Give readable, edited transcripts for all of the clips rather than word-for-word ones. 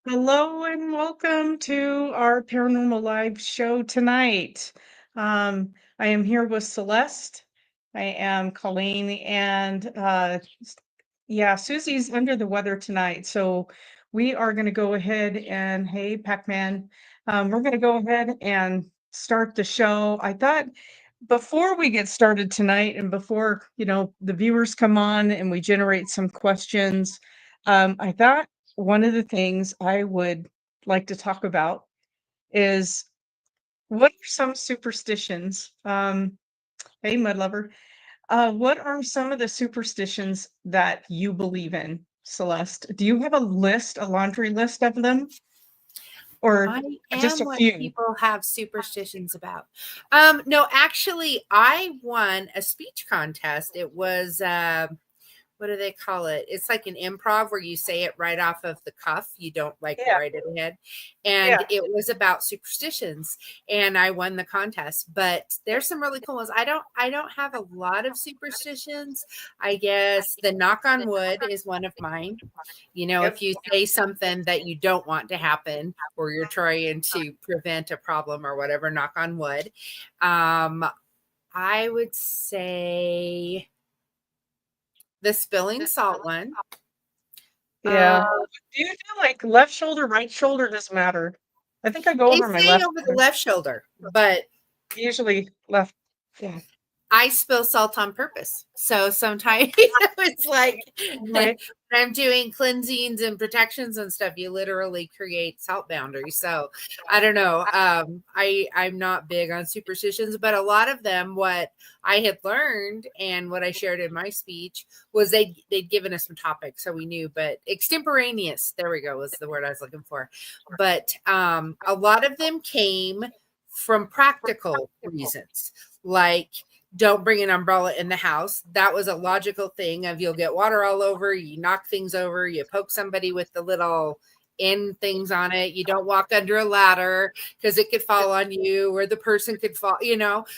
Hello and welcome to our Paranormal Live show tonight. I am here with Celeste. I am Colleen, and yeah, Susie's under the weather tonight. So we are going to go ahead and, hey, Pac-Man, we're going to go ahead and start the show. I thought before we get started tonight and before, the viewers come on and we generate some questions, I thought one of the things I would like to talk about is what are some superstitions? Hey, mud lover. What are some of the superstitions that you believe in, Celeste? Do you have a laundry list of them, or I just am a what few? people have superstitions about. No, actually, I won a speech contest. It was what do they call it? It's like an improv where you say it right off of the cuff. You don't like Yeah, write it ahead. And yeah. it was about superstitions, and I won the contest. But there's some really cool ones. I don't have a lot of superstitions. I guess the knock on wood is one of mine. Yep. If you say something that you don't want to happen or you're trying to prevent a problem or whatever, knock on wood. Um, I would say the spilling salt one. Yeah. Um, Do you feel like left shoulder, right shoulder doesn't matter? I think I go they over my say left over the shoulder. left shoulder, but Usually left. Yeah. I spill salt on purpose. So sometimes it's like when Right. I'm doing cleansings and protections and stuff, you literally create salt boundaries. So I don't know. I'm not big on superstitions, but a lot of them, what I had learned and what I shared in my speech was they'd given us some topics, so we knew. But extemporaneous, there we go, was the word I was looking for. But a lot of them came from practical reasons, like don't bring an umbrella in the house. That was a logical thing of you'll get water all over, you knock things over, you poke somebody with the little end things on it. You don't walk under a ladder because it could fall on you or the person could fall.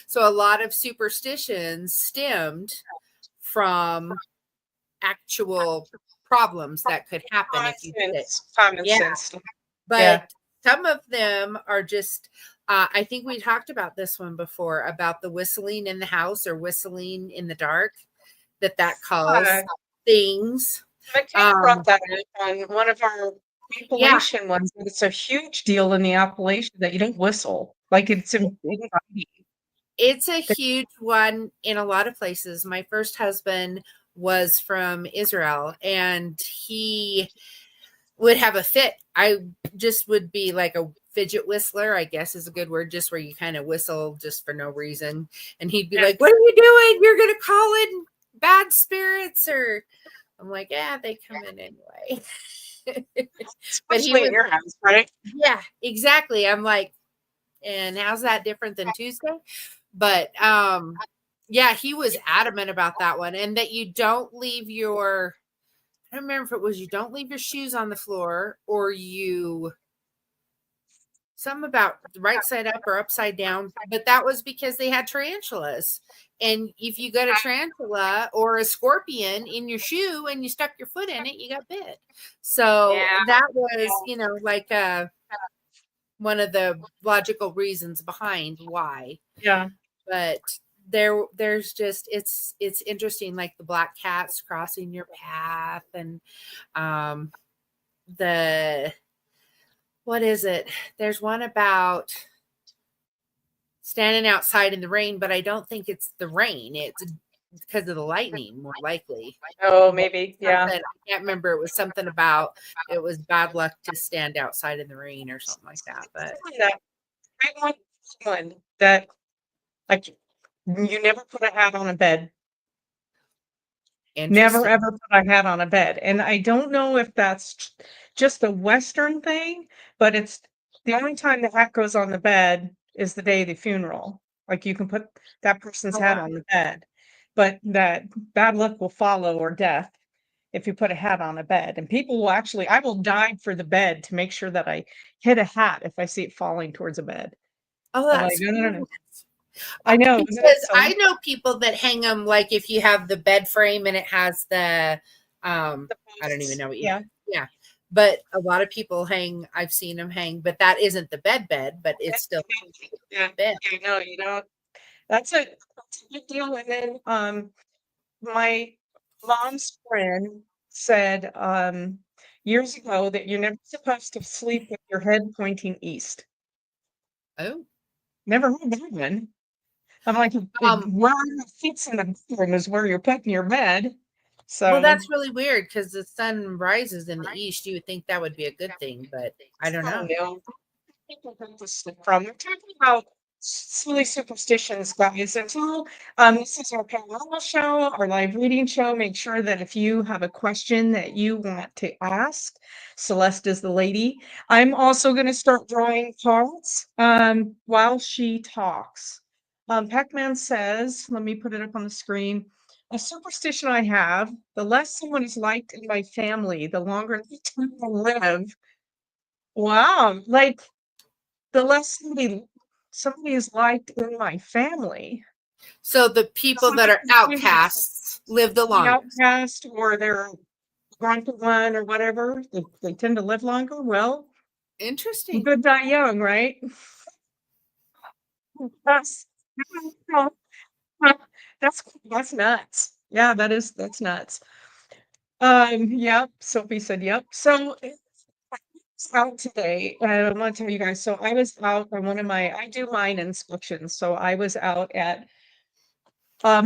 So a lot of superstitions stemmed from actual problems that could happen Common if you did it. sense. Common Yeah. sense. Yeah. But some of them are just, I think we talked about this one before about the whistling in the house or whistling in the dark, that calls things. McKay brought Um, that up on one of our yeah, Appalachian ones. But it's a huge deal in the Appalachian that you don't whistle. Like it's inviting. it's a huge one in a lot of places. My first husband was from Israel and he would have a fit. I just would be like a fidget whistler, I guess is a good word, just where you kind of whistle just for no reason. And he'd be Yeah. like, "What are you doing? You're going to call in bad spirits?" Or I'm like, "Yeah, they come in anyway." But he Especially in was, your house, right? yeah, exactly. I'm like, and how's that different than Tuesday? But yeah, he was adamant about that one, and that you don't leave your, I don't remember if it was you don't leave your shoes on the floor or you, some about the right side up or upside down, but that was because they had tarantulas. And if you got a tarantula or a scorpion in your shoe and you stuck your foot in it, you got bit. So Yeah. that was, like one of the logical reasons behind why. Yeah. But there's just, it's interesting, like the black cats crossing your path, and um the, what is it? There's one about standing outside in the rain, but I don't think it's the rain. It's because of the lightning, more likely. Oh, But maybe. Yeah. something, I can't remember. It was something about it was bad luck to stand outside in the rain or something like that. But That great one that like you never put a hat on a bed. Never interesting. ever put a hat on a bed. And I don't know if that's just a Western thing, but it's the only time the hat goes on the bed is the day of the funeral. Like you can put that person's Oh, hat wow. on the bed, but that bad luck will follow or death if you put a hat on a bed. And people will actually, I will dive for the bed to make sure that I hit a hat if I see it falling towards a bed. Oh, I'm like, that's no, no, no, cool. no. I know, isn't it Because silly? I know people that hang them, like if you have the bed frame and it has the, The I don't even posts. know what you, Yeah. yeah. but a lot of people hang. I've seen them hang, but that isn't the bed, but it's still Yeah, bed. that's a big deal. And then my mom's friend said years ago that you're never supposed to sleep with your head pointing east. Oh, Never heard that one. I'm like, um, where your feet's in the bedroom is where you're putting your bed. well, So, that's really weird because the sun rises in the east. You would think that would be a good thing, but I don't oh know. no, people get this from. We're talking about silly superstitions, guys. Until this is our paranormal show, our live reading show. Make sure that if you have a question that you want to ask, Celeste is the lady. I'm also going to start drawing cards while she talks. Pac-Man says, let me put it up on the screen. A superstition I have: the less someone is liked in my family, the longer they live. Wow, like the less somebody is liked in my family. So the people So that are it's outcasts live the the longest. outcast or they're grumpy one or whatever, they tend to live longer. Well, Interesting. good die young, right? That's that's nuts. Yeah, that's nuts. Yep. Sophie said, yep. So it's out today, and I want to tell you guys. So I was out on I do mine inspections. So I was out at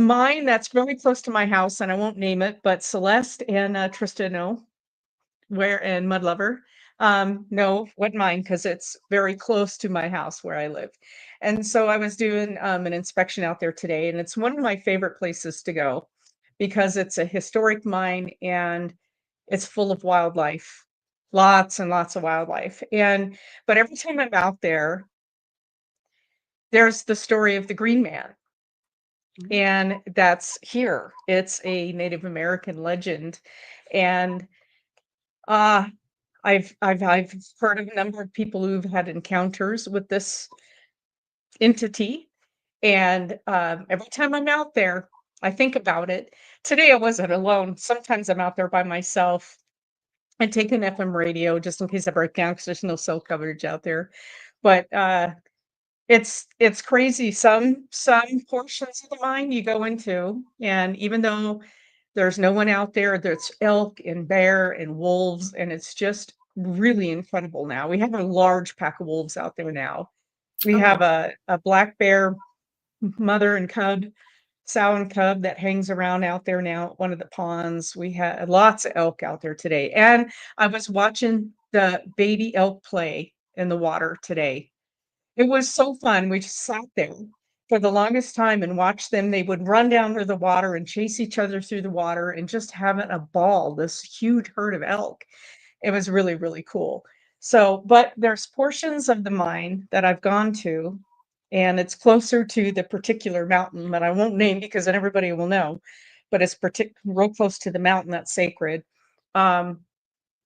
mine that's very close to my house, and I won't name it, but Celeste and Trista know where, and Mud Lover know what mine because it's very close to my house where I live. And so I was doing an inspection out there today, and it's one of my favorite places to go because it's a historic mine and it's full of wildlife, lots and lots of wildlife. And but every time I'm out there, there's the story of the Green Man. And that's here. It's a Native American legend. And uh I've heard of a number of people who've had encounters with this entity. And every time I'm out there, I think about it. Today I wasn't alone. Sometimes I'm out there by myself. I take an FM radio just in case I break down because there's no cell coverage out there. But it's crazy. Some portions of the mine you go into, and even though there's no one out there, there's elk and bear and wolves, and it's just really incredible now. We have a large pack of wolves out there now. We Oh have wow. a black bear mother and cub, sow and cub that hangs around out there now at one of the ponds. We had lots of elk out there today. And I was watching the baby elk play in the water today. It was so fun. We just sat there for the longest time and watched them. They would run down to the water and chase each other through the water and just having a ball, this huge herd of elk. It was really, really cool. So, but there's portions of the mine that I've gone to, and it's closer to the particular mountain that I won't name because then everybody will know, but it's real close to the mountain that's sacred. Um,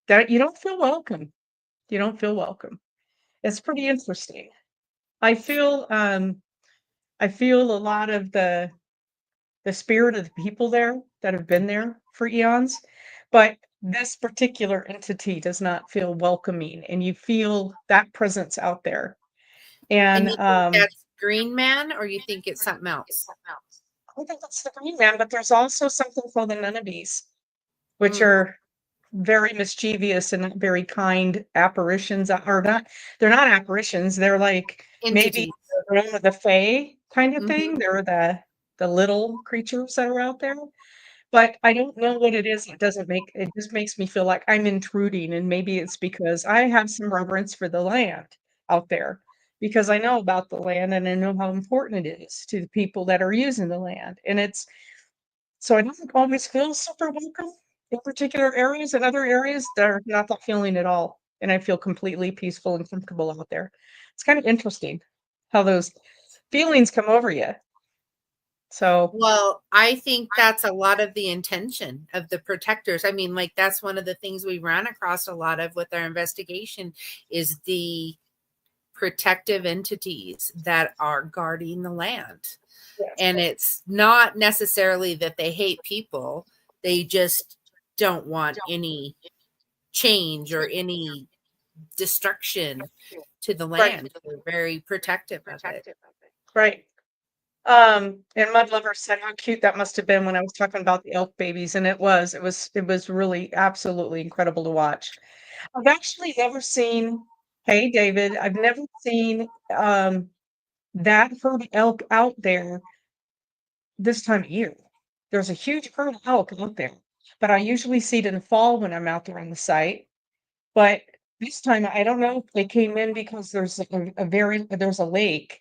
that you don't feel welcome. You don't feel welcome. It's pretty interesting. I feel I feel a lot of the spirit of the people there that have been there for eons, but this particular entity does not feel welcoming, and you feel that presence out there. And And you think that's Green Man, or you think it's something else? I think that's the Green Man, but there's also something called the Nunnabees, which Mm, are very mischievous and not very kind apparitions. Are not they're not apparitions. They're like maybe entities. the realm of the Fae kind of Hmm. thing. They're the little creatures that are out there. But I don't know what it is. It just makes me feel like I'm intruding, and maybe it's because I have some reverence for the land out there because I know about the land and I know how important it is to the people that are using the land. And it's so I don't always feel super welcome in particular areas, and other areas that are not that feeling at all. And I feel completely peaceful and comfortable out there. It's kind of interesting how those feelings come over you. So Well, I think that's a lot of the intention of the protectors. I mean, like that's one of the things we ran across a lot of with our investigation is the protective entities that are guarding the land. yes. And it's not necessarily that they hate people, they just don't want any change or any destruction to the land. They're very protective of it. Right. And Mud Lover said how cute that must have been when I was talking about the elk babies, and it was really absolutely incredible to watch. I've actually never seen, hey David, I've never seen that herd of elk out there this time of year. There's a huge herd of elk out there, but I usually see it in the fall when I'm out there on the site. But this time, I don't know if they came in because there's a lake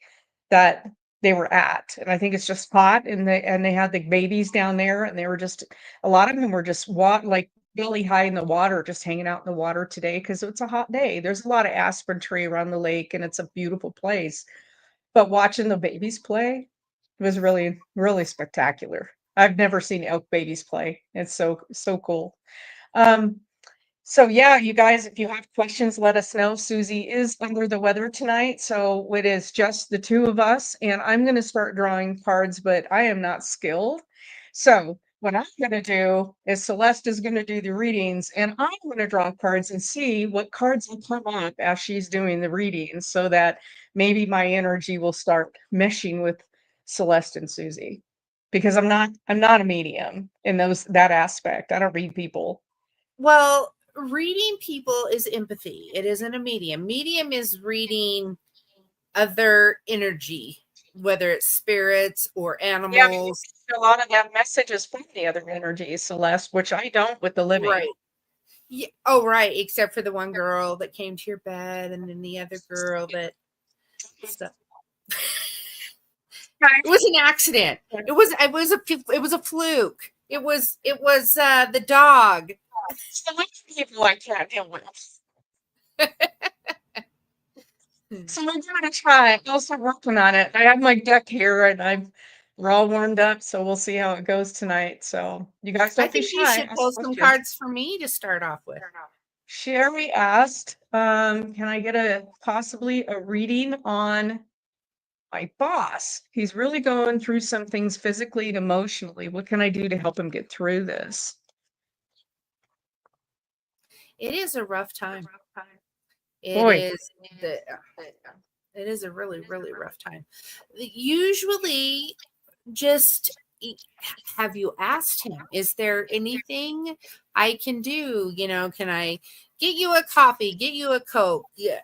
that they were at, and I think it's just hot, and they had the babies down there, and they were just a lot of them were just like belly high in the water, just hanging out in the water today because it's a hot day. There's a lot of aspen tree around the lake, and it's a beautiful place. But watching the babies play was really, really spectacular. I've never seen elk babies play. It's so cool. Um, so yeah, you guys, if you have questions, let us know. Susie is under the weather tonight, so it is just the two of us, and I'm going to start drawing cards, but I am not skilled. So what I'm going to do is Celeste is going to do the readings, and I'm going to draw cards and see what cards will come up as she's doing the readings, so that maybe my energy will start meshing with Celeste and Susie, because I'm not a medium in that aspect. I don't read people. Well, reading people is empathy. It isn't a medium. Medium is reading other energy, whether it's spirits or Yeah, but you animals. get a lot of that messages from the other energies, Celeste, which I don't with the living. Right. Yeah. Oh, right. Except for the one girl that came to your bed, and then the other girl that stuff. It was an accident. It was a fluke. It was the dog. Some people I can't deal with. So I'm gonna try. I'm also working on it. I have my deck here and we're all warmed up, so we'll see how it goes tonight. So you guys I don't be think you shy. should Ask pull some questions. cards for me to start off with. Sherry asked, can I get possibly a reading on my boss? He's really going through some things physically and emotionally. What can I do to help him get through this? It is a rough time. It Boy, is the it is a really, really rough time. Usually, just have you asked him, is there anything I can do? Can I get you a coffee, get you a Coke? Yeah,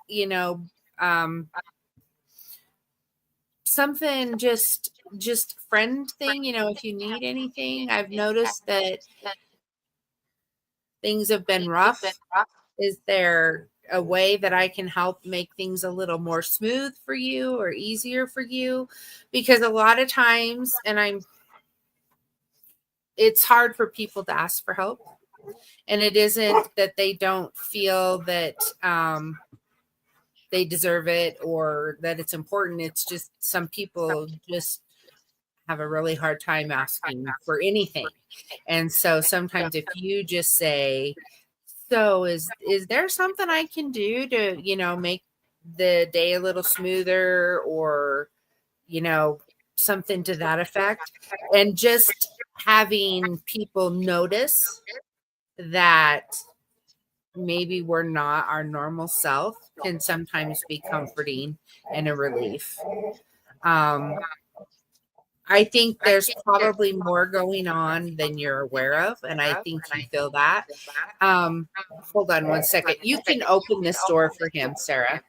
something just friend thing, if you need anything. I've noticed that things have been rough. Is there a way that I can help make things a little more smooth for you or easier for you? Because a lot of times, it's hard for people to ask for help. And it isn't that they don't feel that they deserve it or that it's important. It's just some people just have a really hard time asking for anything. And so sometimes if you just say, so is there something I can do to, make the day a little smoother, or, something to that effect? And just having people notice that maybe we're not our normal self can sometimes be comforting and a relief. Um, I think there's probably more going on than you're aware of, and I think you feel that. Um, Hold on one second. You can open this door for him, Sarah.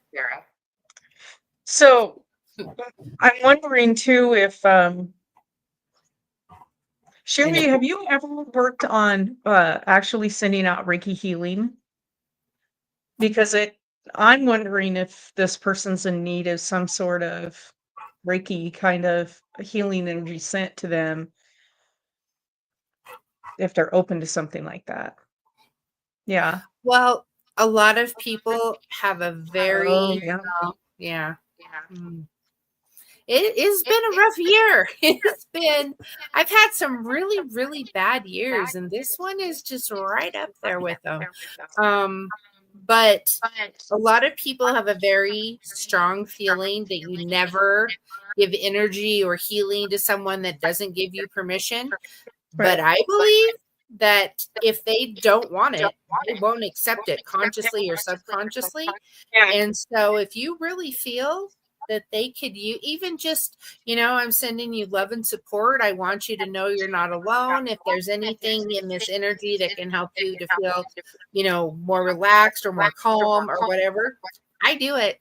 so I'm wondering too if And Sherry, if have you ever worked on actually sending out Reiki healing? Because I'm wondering if this person's in need of some sort of Reiki kind of healing energy sent to them, if they're open to something like that. Yeah. Well, a lot of people have a Oh, very yeah. yeah. Mm. It has been a rough year. I've had some really, really bad years, and this one is just right up there with them. But a lot of people have a very strong feeling that you never give energy or healing to someone that doesn't give you permission. But Right. I believe that if they don't want it, they won't accept it consciously or subconsciously. Yeah. And so if you really feel that they could, you even just, I'm sending you love and support. I want you to know you're not alone. If there's anything in this energy that can help you to feel, more relaxed or more calm or whatever, I do it.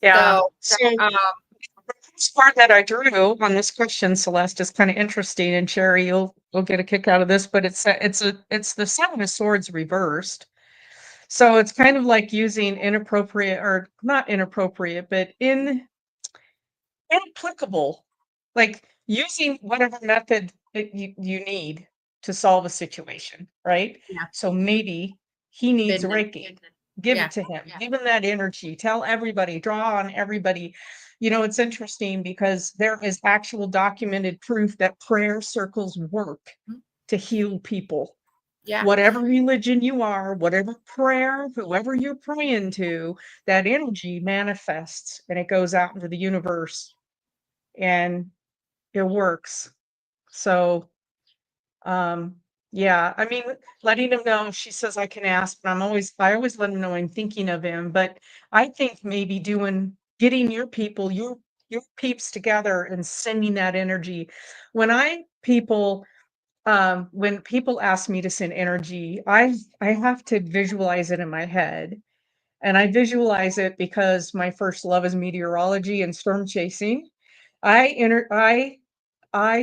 Yeah. So, So um, the first part that I drew on this question, Celeste, is kind of interesting, and Sherry, you'll get a kick out of this, but it's the Seven of Swords reversed. So it's kind of like using inappropriate, or not inappropriate, but inapplicable, like using whatever method that you need to solve a situation, right? yeah, So maybe he needs been there. Reiki. Give Yeah. it to him. Give him that energy. Tell everybody, draw on everybody. It's interesting because there is actual documented proof that prayer circles work Mhm. to heal people. Yeah. Whatever religion you are, whatever prayer, whoever you're praying to, that energy manifests and it goes out into the universe and it works. So, um, yeah, I mean, letting him know, she says I can ask, but I always let him know I'm thinking of him. But I think maybe getting your people, your peeps together and sending that energy. When when people ask me to send energy, I have to visualize it in my head. And I visualize it because my first love is meteorology and storm chasing. I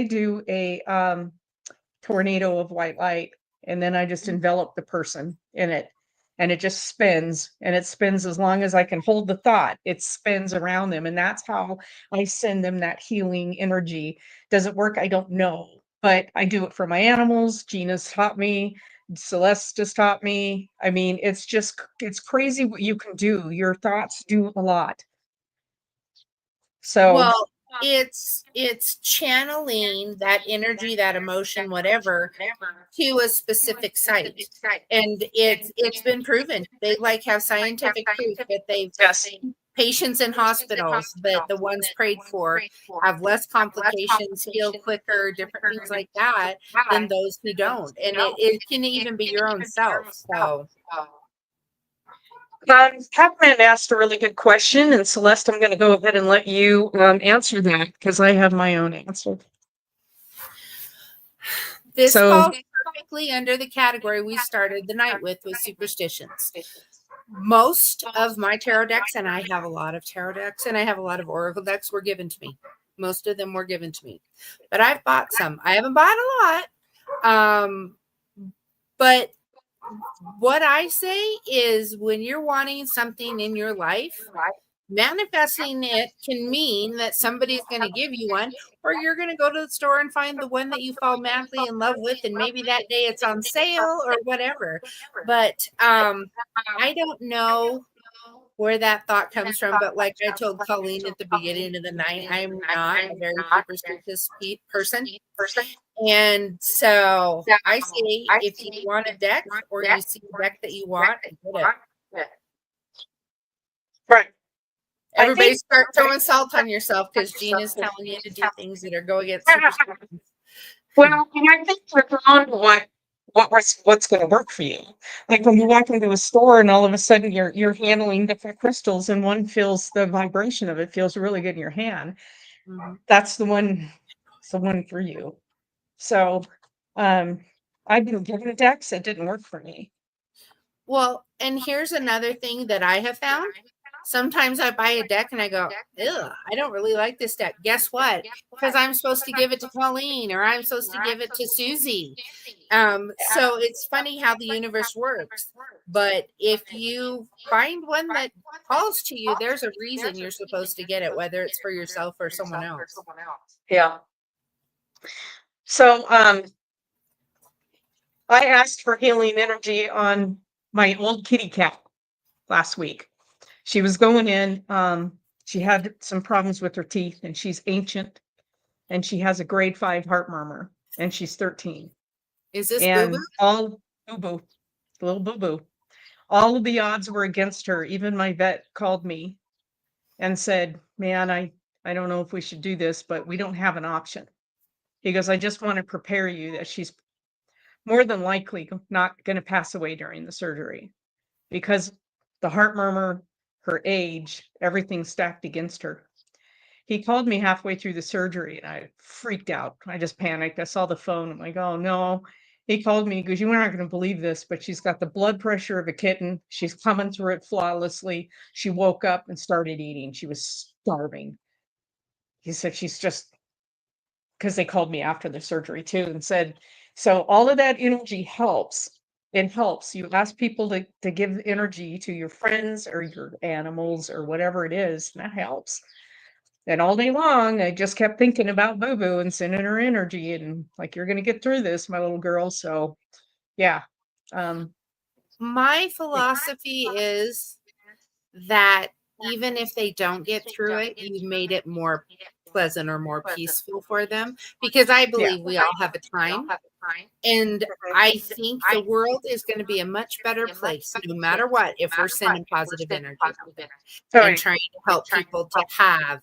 do a tornado of white light, and then I just envelop the person in it, and it just spins, and it spins as long as I can hold the thought. It spins around them, and that's how I send them that healing energy. Does it work? I don't know, but I do it for my animals. Gina's taught me. Celeste just taught me. I mean, it's crazy what you can do. Your thoughts do a lot. So, Well, it's channeling that energy, that emotion, whatever, to a specific site. And it's been proven. They like have scientific proof that they've yes. patients in hospitals that the ones prayed for have less complications, heal quicker, different things like that than those who don't. And it can even be your own self. So Catman asked a really good question, and Celeste, I'm going to go ahead and let you answer that because I have my own answer. this So, falls perfectly under the category we started the night with superstitions. Most of my tarot decks, and I have a lot of tarot decks and I have a lot of oracle decks, were given to me. Most of them were given to me, but I've bought some. I haven't bought a lot. But what I say is when you're wanting something in your life, manifesting it can mean that somebody's going to give you one, or you're going to go to the store and find the one that you fall madly in love with, and maybe that day it's on sale or whatever. But I don't know where that thought comes from, but like I told Colleen at the beginning of the night, I'm not a very superstitious person. And so I say, if you want a deck or you see a deck that you want, get it. right. I Everybody think start throwing salt on yourself because Gina's telling you to do things that are go against superstitions. well, and I think you're drawn to what's going to work for you. Like when you walk into a store and all of a sudden you're handling different crystals and one feels the vibration of it feels really good in your hand. Mhm. That's the one. It's the one for you. So, um, I've been given decks that didn't work for me. Well, and here's another thing that I have found. Sometimes I buy a deck and I go, "Ugh, I don't really like this deck." Guess what? Because I'm supposed to give it to Colleen or I'm supposed to give it to Susie. So it's funny how the universe works. But if you find one that calls to you, there's a reason you're supposed to get it, whether it's for yourself or someone else. Yeah. So, I asked for healing energy on my old kitty cat last week. She was going in, she had some problems with her teeth, and she's ancient, and she has a grade 5 heart murmur, and she's 13. Is this Boo Boo? And all boo boo, little boo boo. All of the odds were against her. Even my vet called me and said, "Man, I don't know if we should do this, but we don't have an option." He goes, "I just want to prepare you that she's more than likely not going to pass away during the surgery because the heart murmur, her age, everything stacked against her. He called me halfway through the surgery and I freaked out. I just panicked. I saw the phone. I'm like, oh no. He called me because you're not going to believe this, but she's got the blood pressure of a kitten. She's coming through it flawlessly. She woke up and started eating. She was starving. He said she's just because they called me after the surgery too and said, so all of that energy helps. It helps. You ask people to give energy to your friends or your animals or whatever it is, and that helps. And all day long, I just kept thinking about Boo Boo and sending her energy and like, you're going to get through this, my little girl. So, yeah. Um, My philosophy is that even if they don't get through it, you've made it more pleasant or more peaceful for them, because I yeah. believe we all have a time. And I think the world is going to be a much better place no matter what if we're sending positive energy out there All and right. trying to help people to have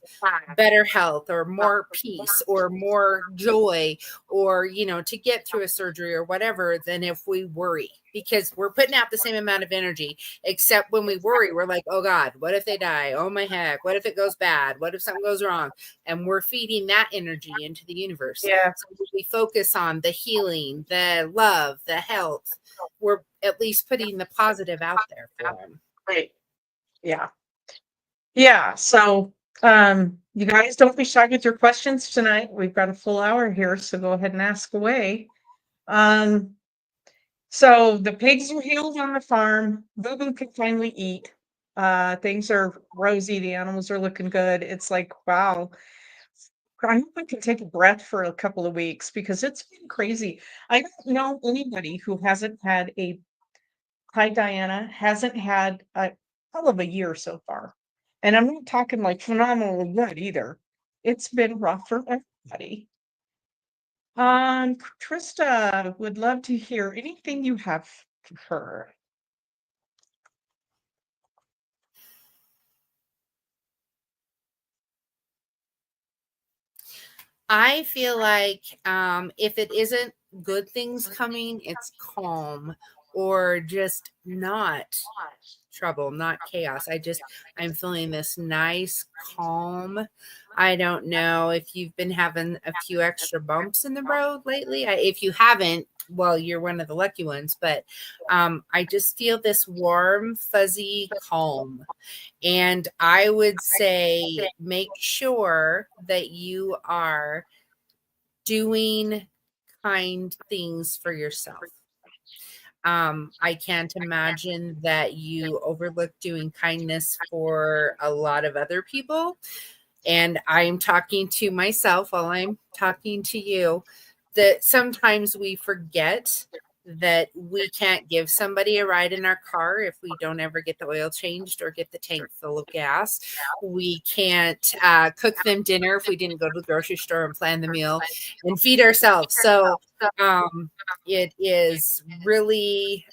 better health or more peace or more joy, or to get through a surgery or whatever, than if we worry, because we're putting out the same amount of energy, except when we worry we're like, oh god, what if they die, oh my heck, what if it goes bad, what if something goes wrong, and we're feeding that energy into the universe. Yeah. So if we focus on the healing, the love, the health, we're at least putting the positive out there for them. Right. Yeah. Yeah. So, you guys don't be shy with your questions tonight. We've got a full hour here, so go ahead and ask away. Um, so the pigs are healed on the farm. Boo Boo can finally eat. Things are rosy. The animals are looking good. It's like, wow. I hope I can take a breath for a couple of weeks because it's been crazy. I don't know anybody who hasn't had a hi Diana, hasn't had a hell of a year so far. And I'm not talking like phenomenally good either. It's been rough for everybody. Trista would love to hear anything you have for her. I feel like if it isn't good things coming, it's calm or just not trouble, not chaos. I'm feeling this nice calm. I don't know if you've been having a few extra bumps in the road lately. If you haven't, well, you're one of the lucky ones, but I just feel this warm, fuzzy calm. And I would say make sure that you are doing kind things for yourself. I can't imagine that you overlook doing kindness for a lot of other people. And I'm talking to myself while I'm talking to you, that sometimes we forget that we can't give somebody a ride in our car if we don't ever get the oil changed or get the tank full of gas. We can't cook them dinner if we didn't go to the grocery store and plan the meal and feed ourselves. So it is really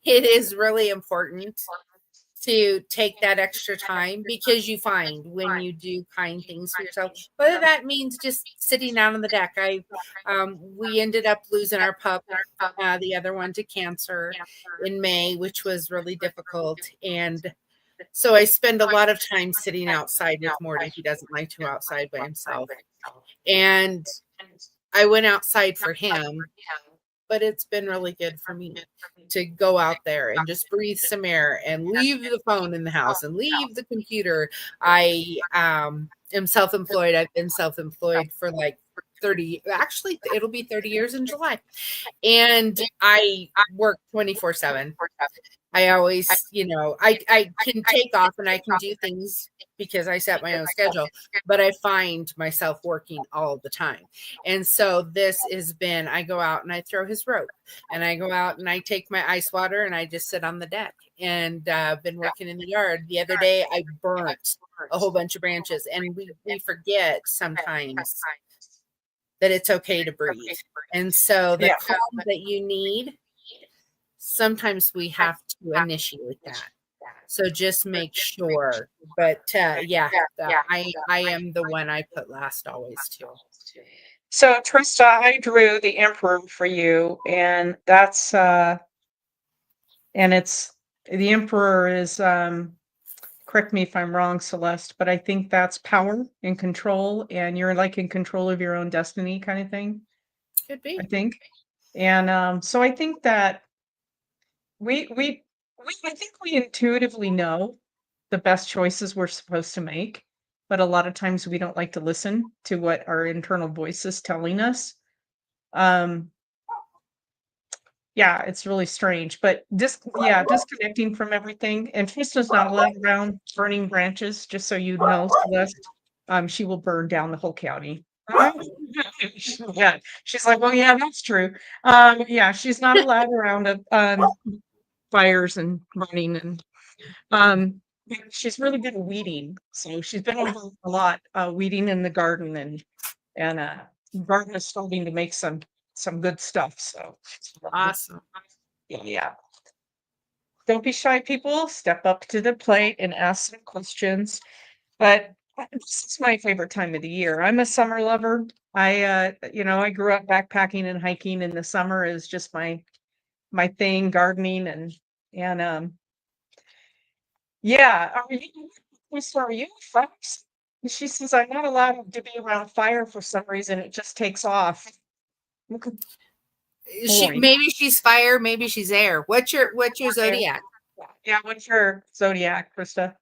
it is really important to take that extra time, because you find when you do kind things for yourself, whether that means just sitting out on the deck. We ended up losing our pup, the other one, to cancer in May, which was really difficult. And so I spend a lot of time sitting outside with Morty. He doesn't like to go outside by himself. And I went outside for him, but it's been really good for me to go out there and just breathe some air and leave the phone in the house and leave the computer. I am self-employed. I've been self-employed for like 30, actually it'll be 30 years in July. And I work 24/7. I always, I can take off and I can do things because I set my own schedule, but I find myself working all the time. And so this has been, I go out and I throw his rope, and I go out and I take my ice water and I just sit on the deck, and been working in the yard. The other day I burnt a whole bunch of branches, and we forget sometimes that it's okay to breathe. And so the Yeah. calm that you need, sometimes we have to initiate that. So just make sure. But I am the one I put last always too. So Trista, I drew the Emperor for you, and that's and it's the Emperor is correct me if I'm wrong, Celeste, but I think that's power and control, and you're like in control of your own destiny kind of thing, Could I be. think. And so I think that we I think we intuitively know the best choices we're supposed to make, but a lot of times we don't like to listen to what our internal voice is telling us. Um, yeah, it's really strange, but disconnecting from everything. And Trista's not allowed around burning branches, just so you know, Celeste. She will burn down the whole county. Yeah, she's like, well, yeah, that's true. Yeah, she's not allowed around fires and running and she's really good at weeding. So she's been over a lot, weeding in the garden and the garden is starting to make some good stuff. So Awesome. yeah, yeah. Don't be shy, people. Step up to the plate and ask some questions. But this is my favorite time of the year. I'm a summer lover. I grew up backpacking and hiking, and the summer is just my thing, gardening and yeah. Are you folks? She says I'm not allowed to be around fire for some reason. It just takes off. Look at boy. Maybe she's fire, maybe she's air. What's your There. zodiac? Yeah, what's your zodiac, Krista?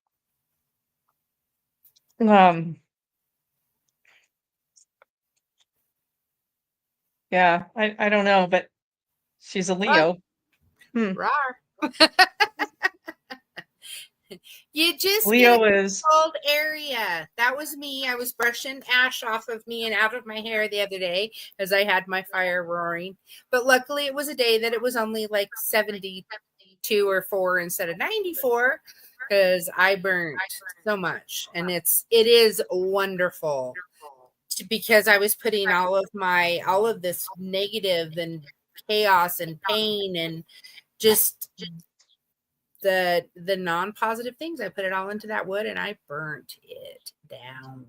Um, yeah, I don't know, but she's a Rar, Leo. Hmm. rar. You just get a Leo is cold area. That was me. I was brushing ash off of me and out of my hair the other day as I had my fire roaring. But luckily, it was a day that it was only like 72 or 4 instead of 94 because I burnt so much. And it is wonderful because I was putting all of this negative and chaos and pain and just the non-positive things. I put it all into that wood and I burnt it down.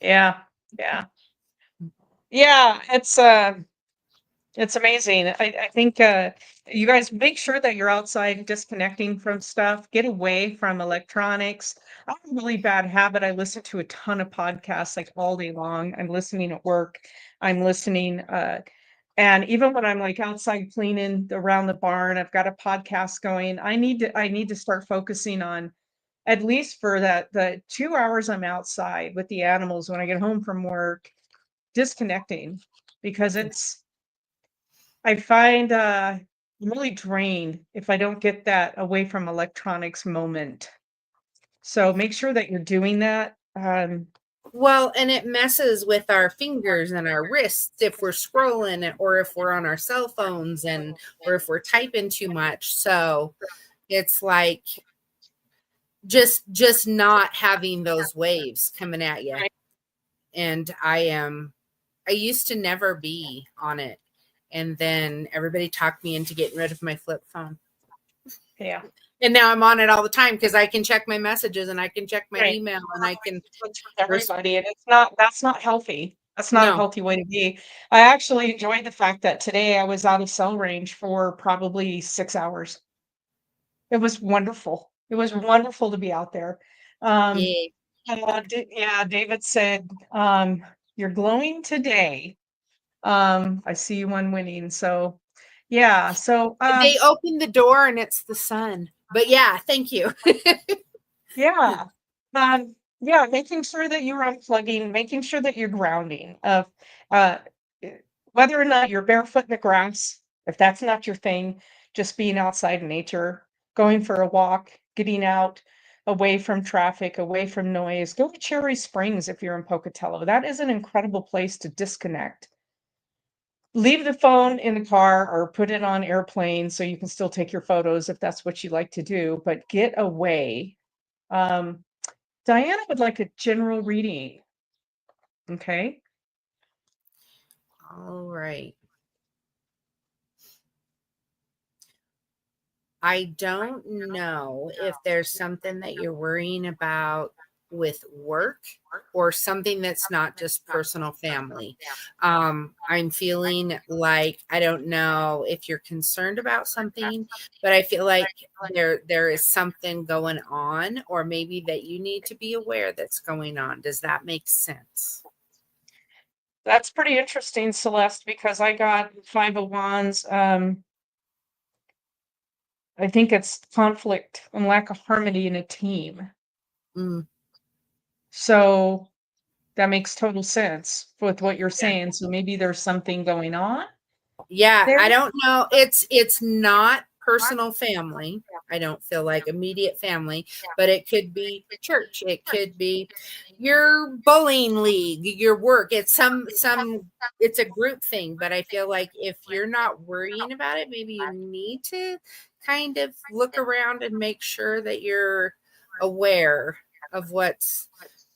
yeah, yeah. Yeah, it's amazing. I think you guys make sure that you're outside disconnecting from stuff, get away from electronics. I have a really bad habit. I listen to a ton of podcasts like all day long. I'm listening at work. I'm listening and even when I'm like outside cleaning around the barn, I've got a podcast going. I need to start focusing on at least for the 2 hours I'm outside with the animals when I get home from work, disconnecting because I find I'm really drained if I don't get that away from electronics moment. So make sure that you're doing that. Well, and it messes with our fingers and our wrists if we're scrolling or if we're on our cell phones and or if we're typing too much. So it's like just not having those waves coming at you. And I used to never be on it. And then everybody talked me into getting rid of my flip phone. Yeah. And now I'm on it all the time because I can check my messages and I can check my Right. email and I can It's for everybody, and that's not healthy. That's not a no. healthy way to be. I actually enjoyed the fact that today I was out of cell range for probably 6 hours. It was wonderful. It was wonderful to be out there. Um, Yeah. yeah, David said, "You're glowing today." I see you on winning. So, yeah. So, They opened the door and it's the sun. But yeah, thank you. yeah. Yeah, making sure that you're unplugging, making sure that you're grounding of uh eh, whether or not you're barefoot in the grass, if that's not your thing, just being outside in nature, going for a walk, getting out away from traffic, away from noise. Go to Cherry Springs if you're in Pocatello. That is an incredible place to disconnect. Leave the phone in the car or put it on airplane so you can still take your photos if that's what you like to do, but get away. Um, Diana would like a general reading. Okay. All right. I don't know if there's something that you're worrying about with work or something that's not just personal family. I'm feeling like I don't know if you're concerned about something, but I feel like there is something going on, or maybe that you need to be aware that's going on. Does that make sense? That's pretty interesting, Celeste, because I got Five of Wands. I think it's conflict and lack of harmony in a team. Mm. So that makes total sense with what you're Yeah. saying. So maybe there's something going on Yeah, there. I don't know. It's not personal family. I don't feel like immediate family, but it could be church. It could be your bowling league, your work. It's some it's a group thing, but I feel like if you're not worrying about it, maybe you need to kind of look around and make sure that you're aware of what's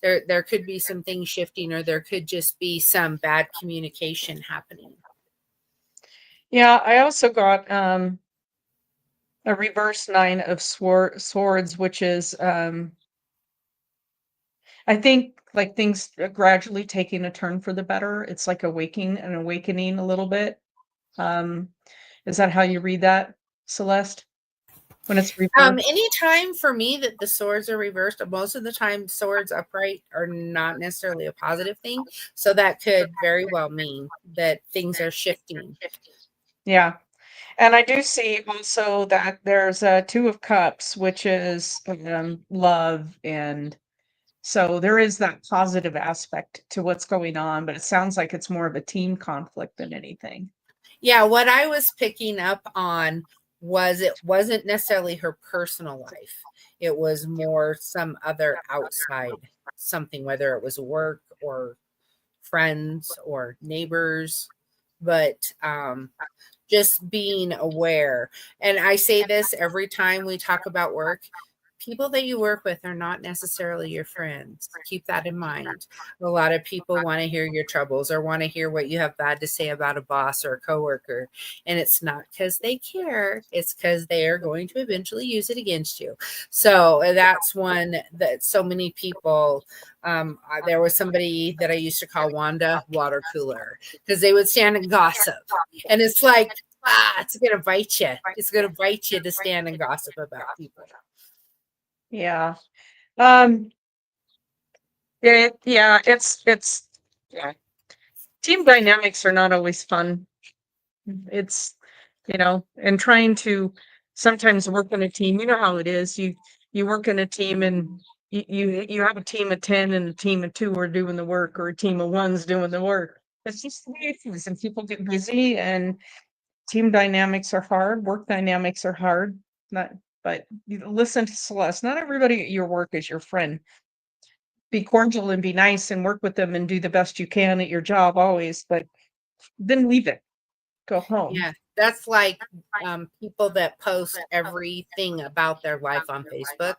there could be some things shifting, or there could just be some bad communication happening. Yeah, I also got a reverse nine of swords, which is I think like things are gradually taking a turn for the better. It's like awakening a little bit. Um, is that how you read that, Celeste? When it's reversed? Any time for me that the swords are reversed, most of the time swords upright are not necessarily a positive thing. So that could very well mean that things are shifting. Yeah. And I do see also that there's a Two of Cups, which is love. And so there is that positive aspect to what's going on, but it sounds like it's more of a team conflict than anything. Yeah, what I was picking up on was it wasn't necessarily her personal life. It was more some other outside something, whether it was work or friends or neighbors. But just being aware. And I say this every time we talk about work. People that you work with are not necessarily your friends. Keep that in mind. A lot of people want to hear your troubles or want to hear what you have bad to say about a boss or a coworker. And it's not because they care, it's because they are going to eventually use it against you. So that's one that so many people, there was somebody that I used to call Wanda Water Cooler because they would stand and gossip. And it's like, it's going to bite you. It's going to bite you to stand and gossip about people. Yeah. Um, yeah, it's yeah. Team dynamics are not always fun. It's, and trying to sometimes work in a team, you know how it is. You work in a team and you have a team of 10 and a team of 2 are doing the work, or a team of 1's doing the work. It's just the way it is, and people get busy, and team dynamics are hard, work dynamics are hard. Not but you listen to Celeste, not everybody at your work is your friend. Be cordial and be nice and work with them and do the best you can at your job always, but then leave it. Go home. Yeah, that's like people that post everything about their life on Facebook.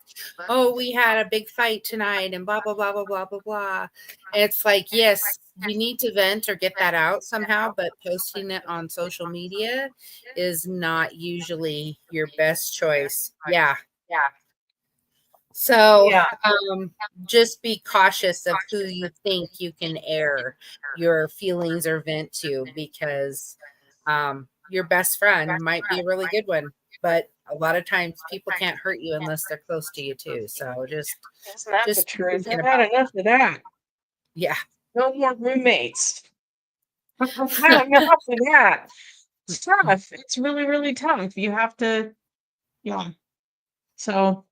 Oh, we had a big fight tonight and blah, blah, blah, blah, blah, blah, blah. It's like, yes, you need to vent or get that out somehow, but posting it on social media is not usually your best choice. Yeah. So Yeah. just be cautious of who you think you can air your feelings or vent to, because your best friend might be a really good one, but a lot of times people can't hurt you unless they're close to you too. So Isn't that the just be truth? thinking I've about had enough of that. yeah. No more roommates. I've had enough of that. It's tough. It's really, really tough. You have to, yeah. So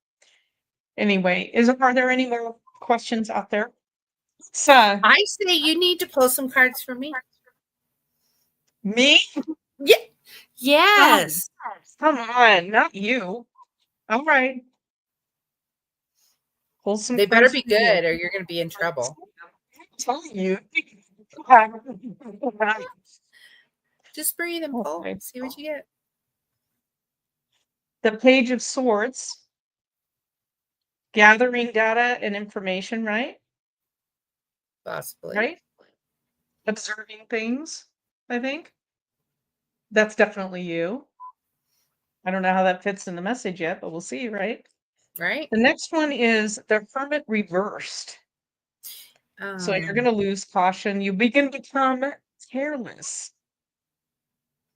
anyway, are there any more questions out there? It's I say you need to pull some cards for me. me? Yeah. Oh, Yes. come on, not you. All right. Pull some They better cards be for you. good or you're going to be in trouble. I'm telling you. Just breathe and pull. Okay. See what you get. The Page of Swords, gathering data and information, right? Possibly. Right? Observing things, I think. That's definitely you. I don't know how that fits in the message yet, but we'll see, right? Right. The next one is the Hermit reversed. So you're going to lose caution. You begin to become careless.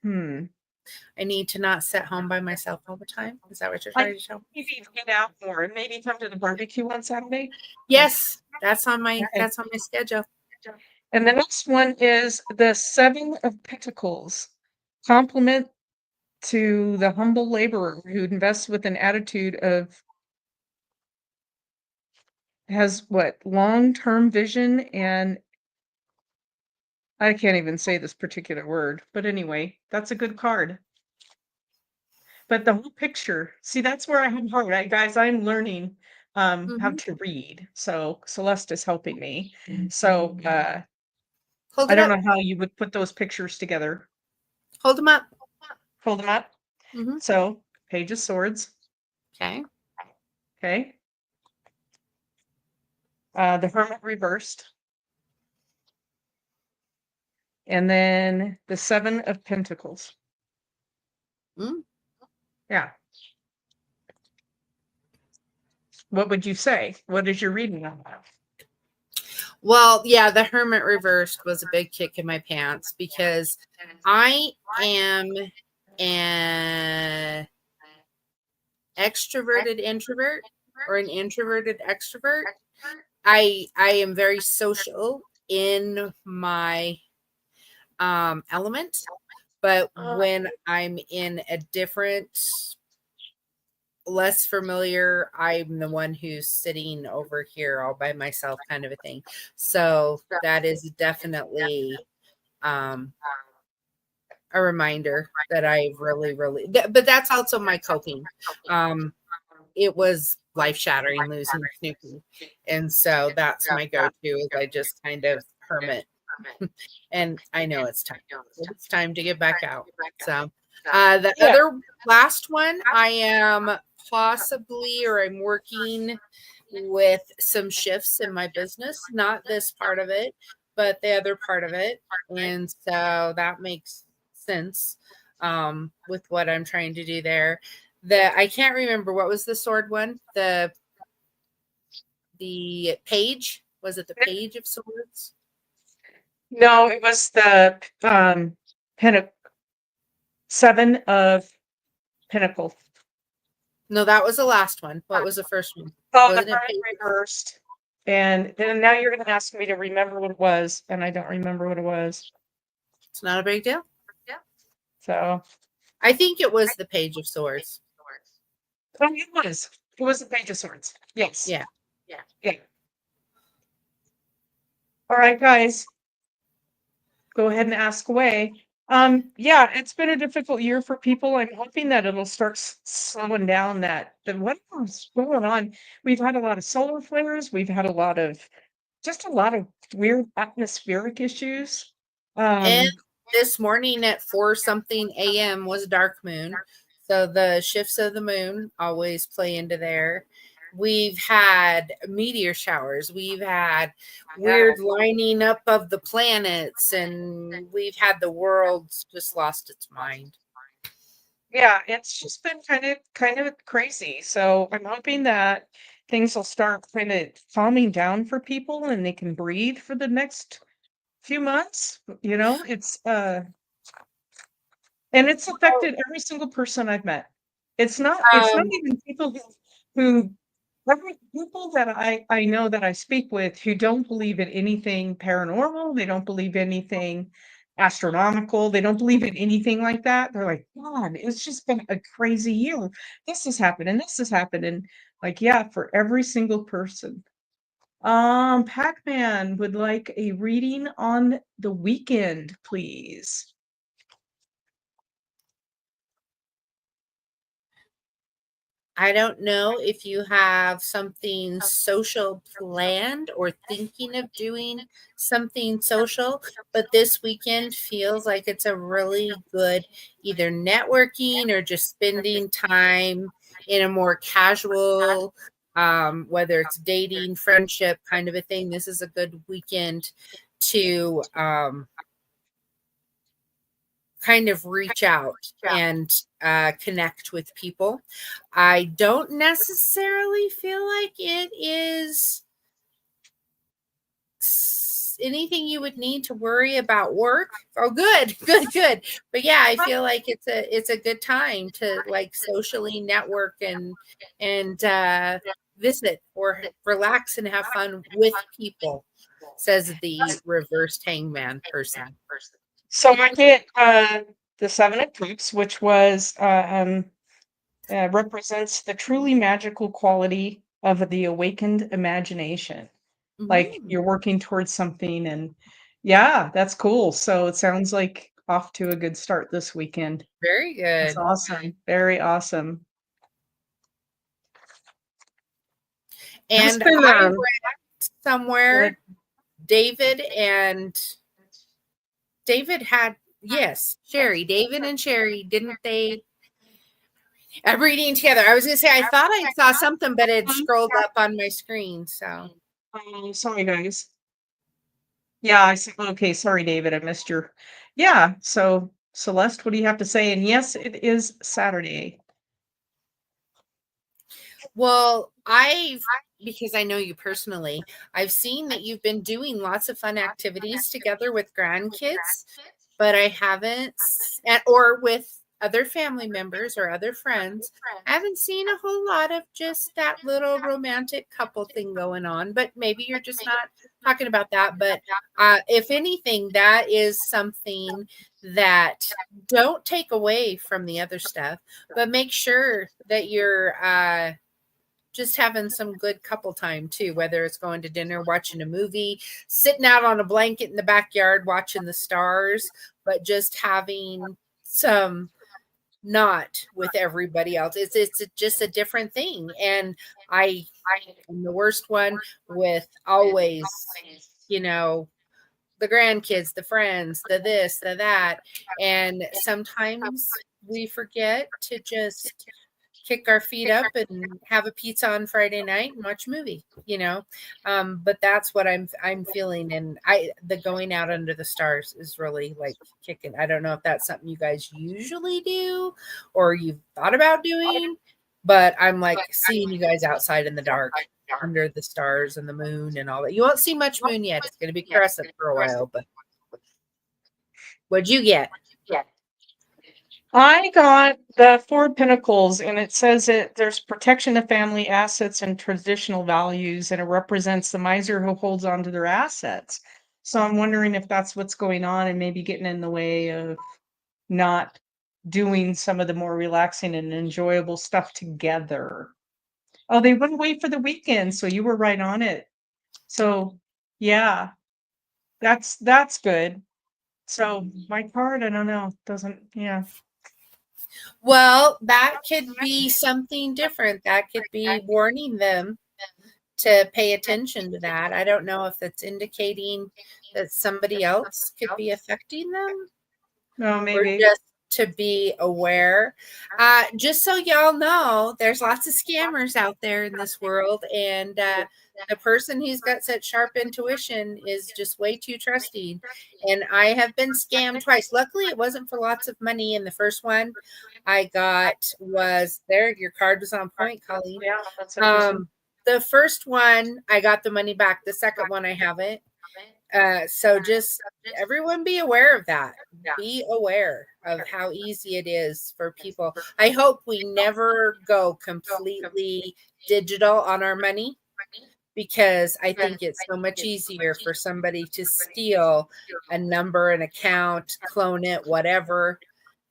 I need to not sit home by myself all the time. Is that what you're I trying to tell me? maybe get out more and maybe come to the barbecue on Saturday. Yes, that's on my Okay. schedule. And the next one is the Seven of Pentacles. Compliment to the humble laborer who invests with an attitude of has what long-term vision, and I can't even say this particular word, but anyway, that's a good card. But the whole picture, see, that's where I have hard. Guys, I'm learning how to read. So Celeste is helping me. So Hold I it don't up. know how you would put those pictures together. Hold them up. Hold them up. Mm-hmm. So Page of Swords. Okay. Okay. The Hermit reversed. And then the Seven of Pentacles. Mm. Yeah. What would you say? What is your reading on that? Well, yeah, the Hermit reversed was a big kick in my pants because I am an extroverted introvert or an introverted extrovert. I am very social in my element, but when I'm in a different, less familiar, I'm the one who's sitting over here all by myself, kind of a thing. So that is definitely a reminder that I really, but that's also my coping. It was life shattering losing Snoopy. And so that's my go to is I just kind of hermit. And I know it's time. It's time to get back out. So the Yeah. other last one, I am possibly or I'm working with some shifts in my business, not this part of it, but the other part of it. And so that makes sense with what I'm trying to do there. I can't remember what was the sword one. The page, was it the Page of Swords? No, it was the Seven of Pentacles. No, that was the last one. What was the first one? Oh, the Wasn't it Hermit Page? reversed. And then now you're going to ask me to remember what it was, and I don't remember what it was. It's not a big deal. So I think it was the Page of Swords. oh, it was. It was the Page of Swords. Yes. Yeah. Yeah. All right, guys. Go ahead and ask away. Yeah, it's been a difficult year for people. I'm hoping that it'll start slowing down that what's going on. We've had a lot of solar flares. We've had a lot of just a lot of weird atmospheric issues. And Um, this morning at 4 something a.m. was dark moon. So the shifts of the moon always play into there. We've had meteor showers. We've had weird lining up of the planets, and we've had the world just lost its mind. yeah, it's just been kind of crazy. So I'm hoping that things will start kind of calming down for people and they can breathe for the next few months. And it's affected every single person I've met. It's not Um, even people who every people that I know that I speak with who don't believe in anything paranormal, they don't believe anything astronomical, they don't believe in anything like that. They're like, God, it's just been a crazy year. This has happened and this has happened. And like, yeah, for every single person. Pac-Man would like a reading on the weekend, please. I don't know if you have something social planned or thinking of doing something social, but this weekend feels like it's a really good either networking or just spending time in a more casual, whether it's dating, friendship kind of a thing. This is a good weekend to kind of reach out and connect with people. I don't necessarily feel like it is anything you would need to worry about work. Oh, good, good, good. But yeah, I feel like it's a good time to like socially network and visit or relax and have fun with people, says the reversed hangman person. So I get the Seven of Cups, which was represents the truly magical quality of the awakened imagination. Like Mhm. you're working towards something, and yeah, that's cool. So it sounds like off to a good start this weekend. Very That's good. awesome. Very awesome. That's And been I read good. somewhere David and David had, yes, Sherry, David and Sherry, didn't they I'm reading together. I was gonna say I thought I saw something, but it scrolled up on my screen. So Sorry, guys. Yeah, I see. Okay, sorry, David. I missed your. Yeah. So, Celeste, what do you have to say? And yes, it is Saturday. well, I've because I know you personally, I've seen that you've been doing lots of fun activities together with grandkids, but I haven't, or with other family members or other friends. I haven't seen a whole lot of just that little romantic couple thing going on, but maybe you're just not talking about that. But if anything, that is something that don't take away from the other stuff, but make sure that you're just having some good couple time too, whether it's going to dinner, watching a movie, sitting out on a blanket in the backyard watching the stars, but just having some, not with everybody else. It's just a different thing. And I am the worst one with always, you know, the grandkids, the friends, the this, the that. And sometimes we forget to just kick our feet up and have a pizza on Friday night and watch a movie, you know. But that's what I'm feeling, and I the going out under the stars is really like kicking. I don't know if that's something you guys usually do or you've thought about doing, but I'm like seeing you guys outside in the dark under the stars and the moon and all that. You won't see much moon yet. It's going to be crescent for a while, but what'd you get? I got the Four of Pentacles, and it says there's protection of family assets and traditional values, and it represents the miser who holds on to their assets. So I'm wondering if that's what's going on and maybe getting in the way of not doing some of the more relaxing and enjoyable stuff together. Oh, they went away for the weekend, so you were right on it. So, yeah, that's good. So my card, I don't know, doesn't, yeah. Well, that could be something different. That could be warning them to pay attention to that. I don't know if that's indicating that somebody else could be affecting them No, or maybe. just to be aware. Just so y'all know, there's lots of scammers out there in this world, and the person who's got such sharp intuition is just way too trusting. And I have been scammed twice. Luckily, it wasn't for lots of money. In the first one I got was there. Your card was on point, Colleen. Yeah, that's interesting. The first one, I got the money back. The second one, I haven't. So just everyone be aware of that. Be aware of how easy it is for people. I hope we never go completely digital on our money because I think it's so much easier for somebody to steal a number, an account, clone it, whatever,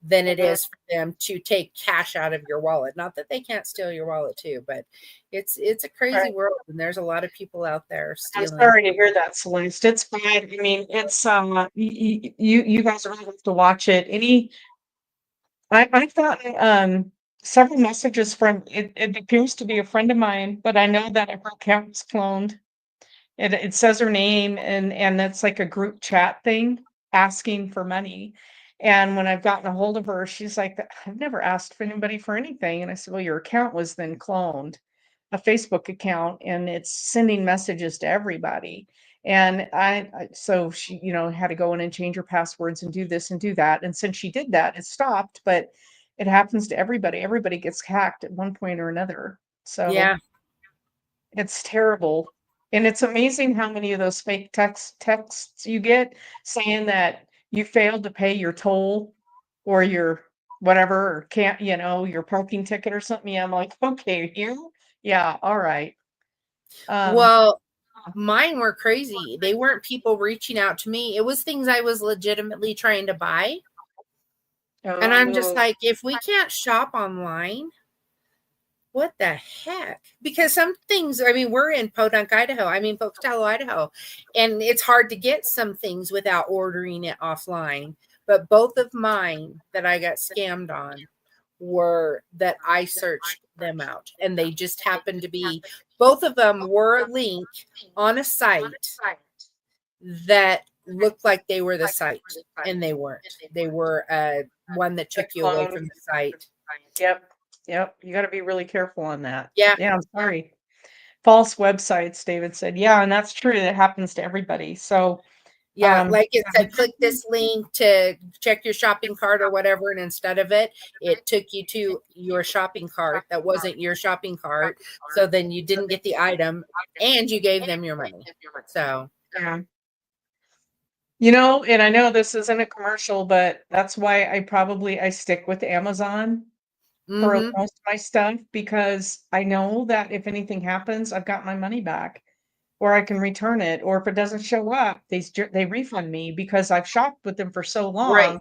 than it is for them to take cash out of your wallet. Not that they can't steal your wallet too, but it's a crazy Right. world and there's a lot of people out there I'm stealing. sorry to hear that, Celeste. It's bad. I mean, it's you guys really have to watch it. I've gotten several messages from it appears to be a friend of mine, but I know that her account's cloned. It says her name, and that's like a group chat thing asking for money. And when I've gotten a hold of her, she's like, I've never asked for anybody for anything. And I said, well, your account was then cloned, a Facebook account, and it's sending messages to everybody. And so she, had to go in and change her passwords and do this and do that. And since she did that, it stopped, but it happens to everybody. Everybody gets hacked at one point or another. So Yeah. it's terrible. And it's amazing how many of those fake texts you get saying that you failed to pay your toll or your whatever, or can't, your parking ticket or something. Yeah, I'm like, okay, you? Yeah, all right. Um, Well, mine were crazy. They weren't people reaching out to me. It was things I was legitimately trying to buy. And I'm just oh, like, if we can't shop online, what the heck? Because some things, I mean, we're in Podunk, Idaho. I mean, Pocatello, Idaho. And it's hard to get some things without ordering it offline. But both of mine that I got scammed on were that I searched them out. And they just happened to be, both of them were a link on a site that looked like they were the site. And they weren't. They were one that a took you away clone. from the site. Yep. Yep. You got to be really careful on that. Yeah. Yeah, I'm sorry. False websites, David said. Yeah, and that's true. That happens to everybody. So, Yeah, like it yeah, said, click this link to check your shopping cart or whatever. And instead of it, it took you to your shopping cart that wasn't your shopping cart. So then you didn't get the item and you gave them your money. So, yeah. And I know this isn't a commercial, but that's why I stick with Amazon for mm-hmm, most of my stuff, because I know that if anything happens, I've got my money back, or I can return it, or if it doesn't show up, they refund me because I've shopped with them for so right. long.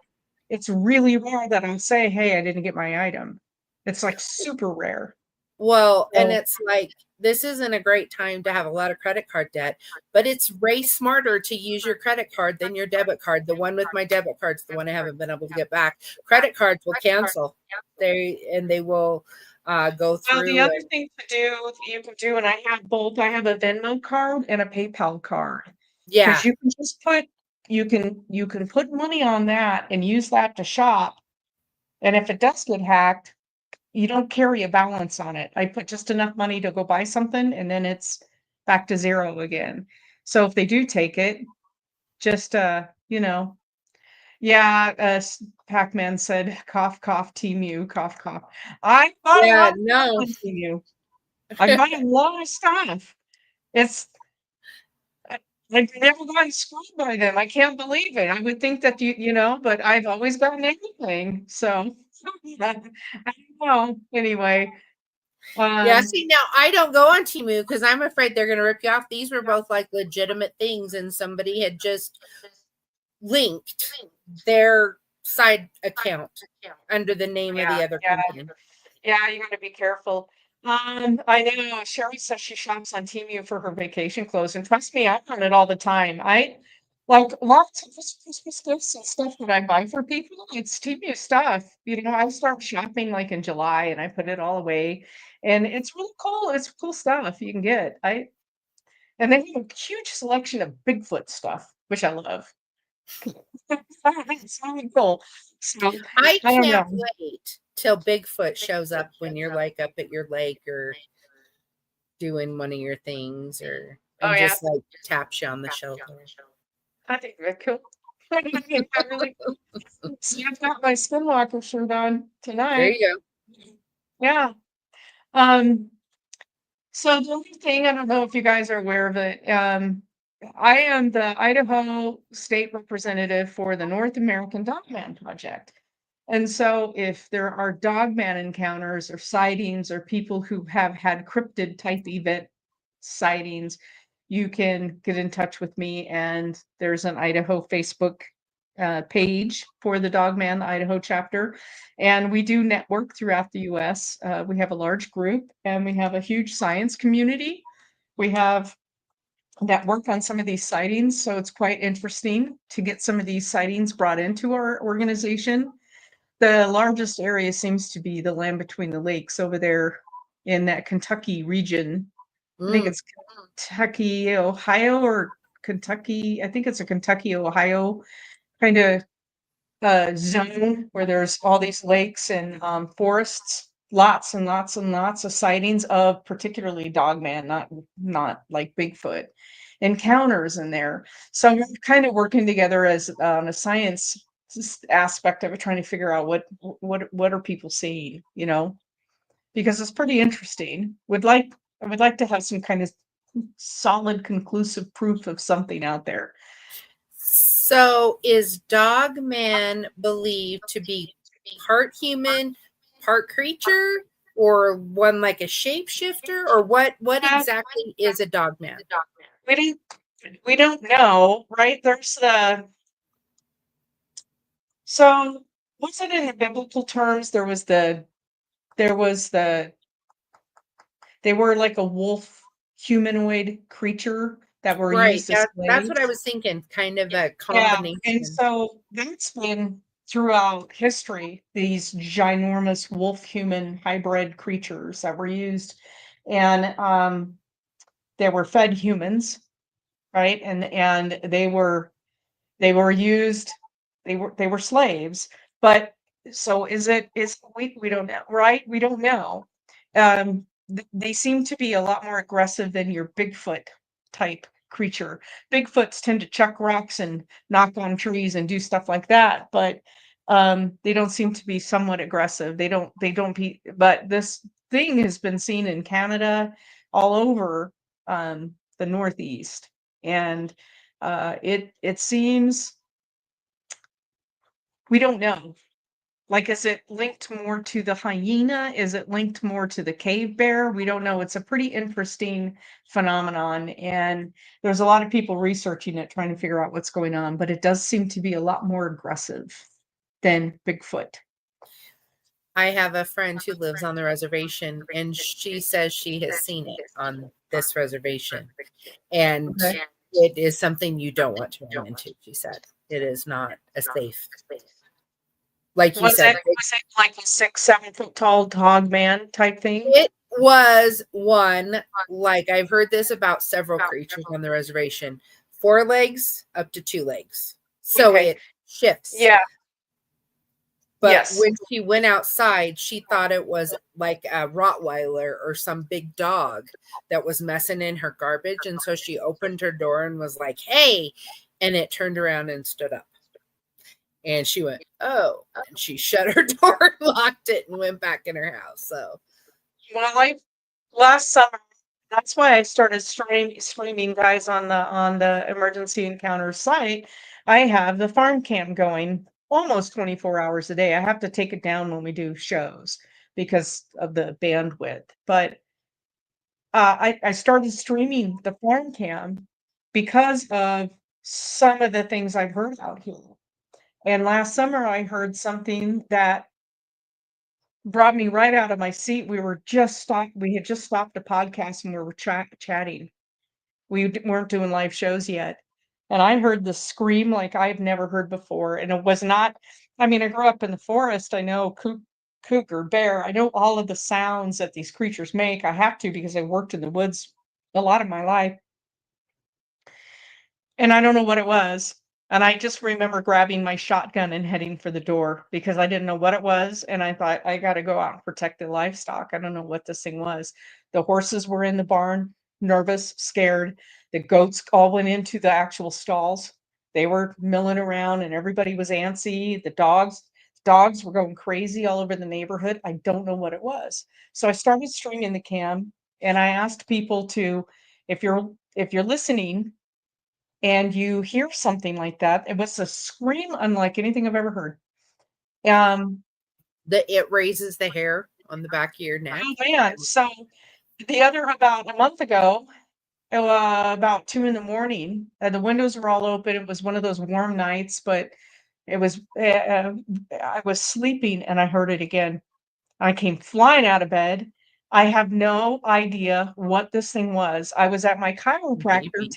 It's really rare that I'll say, "Hey, I didn't get my item." It's like super rare. Well, and So, it's like, this isn't a great time to have a lot of credit card debt, but it's way smarter to use your credit card than your debit card. The one with my debit card's the one I haven't been able to get back. Credit cards will cancel. They will go well, the through other and thing you can do, and I have both. I have a Venmo card and a PayPal card, because yeah. you can put money on that and use that to shop. And if it does get hacked, you don't carry a balance on it. I put just enough money to go buy something, and then it's back to zero again. So if they do take it, just yeah, Pac-Man said, cough, cough, Temu, cough, cough. I bought a lot Yeah, of stuff no. on Temu. I buy a lot of stuff. It's I I've never gotten screwed by them. I can't believe it. I would think that but I've always gotten everything. So I don't know. Anyway, Yeah, um, see, now I don't go on Temu because I'm afraid they're going to rip you off. These were both like legitimate things, and somebody had just linked their side account under the name of yeah, the other yeah, company. yeah, you gotta be careful. I know Sherry says she shops on Temu for her vacation clothes, and trust me, I run it all the time. I like lots of this Christmas gifts and stuff that I buy for people. It's Temu stuff. I start shopping like in July, and I put it all away, and it's really cool. It's cool stuff you can get. And they have a huge selection of Bigfoot stuff, which I love. It's really cool. So I I don't can't know. wait till Bigfoot shows up when you're like up at your lake or doing one of your things or Oh and yeah. just like taps you on the shoulder. I think they're cool. I think they're really cool. See, I've got my Skinwalker shirt on There tonight. you Yeah. Um, so the only thing, I don't know if you guys are aware of it. I am the Idaho state representative for the North American Dogman Project. And so if there are dogman encounters or sightings or people who have had cryptid type event sightings, you can get in touch with me. And there's an Idaho Facebook page for the Dogman Idaho chapter. And we do network throughout the US. We have a large group and we have a huge science community. We have that work on some of these sightings. So it's quite interesting to get some of these sightings brought into our organization. The largest area seems to be the land between the lakes over there in that Kentucky region. I think go. it's Kentucky, Ohio, or Kentucky. I think it's a Kentucky, Ohio kind of zone where there's all these lakes and forests. lots and lots and lots of sightings of particularly Dogman, not like Bigfoot, encounters in there. So we're kind of working together as a science aspect of it, trying to figure out what are people seeing, you know, because it's pretty interesting. I would like to have some kind of solid, conclusive proof of something out there. So is Dogman believed to be part human, part creature, or one like a shapeshifter, or what Uh, exactly is a Dogman? we don't we don't know, right? So was it in the biblical terms? There was the they were like a wolf humanoid creature that were Right. used as That's what I slaves. was thinking, kind of a Yeah, and combination. so that's been throughout history, these ginormous wolf human hybrid creatures that were used, and they were fed humans, right? And they were used, they were slaves, but so is we don't know, right? We don't know. They seem to be a lot more aggressive than your Bigfoot type creature. Bigfoots tend to chuck rocks and knock on trees and do stuff like that, but they don't seem to be somewhat aggressive. They don't be, but this thing has been seen in Canada, all over the Northeast, and it seems we don't know. Like, is it linked more to the hyena? Is it linked more to the cave bear? We don't know. It's a pretty interesting phenomenon, and there's a lot of people researching it, trying to figure out what's going on, but it does seem to be a lot more aggressive than Bigfoot. I have a friend who lives on the reservation, and she says she has seen it on this reservation. And Okay. it is something you don't want to run into, she said. It is not a safe. Like you said, Was it like a 6, 7 foot tall dog man type thing? it was one, like I've heard this about several creatures on the reservation, 4 legs up to 2 legs. So Okay. it shifts. Yeah. But Yes. when she went outside, she thought it was like a Rottweiler or some big dog that was messing in her garbage. And so she opened her door and was like, hey, and it turned around and stood up. And she went, oh, and she shut her door and locked it and went back in her house. So, Well, I last summer, that's why I started streaming guys on the emergency encounter site. I have the farm cam going almost 24 hours a day. I have to take it down when we do shows because of the bandwidth. But I started streaming the farm cam because of some of the things I've heard out here. And last summer, I heard something that brought me right out of my seat. We had just stopped a podcast and we were chatting. Weren't doing live shows yet. And I heard the scream like I've never heard before. And it was not, I mean, I grew up in the forest. I know cougar, bear. I know all of the sounds that these creatures make. I have to because I worked in the woods a lot of my life. And I don't know what it was. And I just remember grabbing my shotgun and heading for the door because I didn't know what it was. And I thought, I got to go out and protect the livestock. I don't know what this thing was. The horses were in the barn, nervous, scared. The goats all went into the actual stalls. They were milling around and everybody was antsy. Dogs were going crazy all over the neighborhood. I don't know what it was. So I started streaming the cam and I asked people to, if you're listening and you hear something like that, it was a scream unlike anything I've ever heard. Um, it raises the hair on the back of your neck. oh man, so about a month ago, about 2 in the morning, the windows were all open. It was one of those warm nights, but it was, I was sleeping and I heard it again. I came flying out of bed. I have no idea what this thing was. I was at my chiropractor Baby.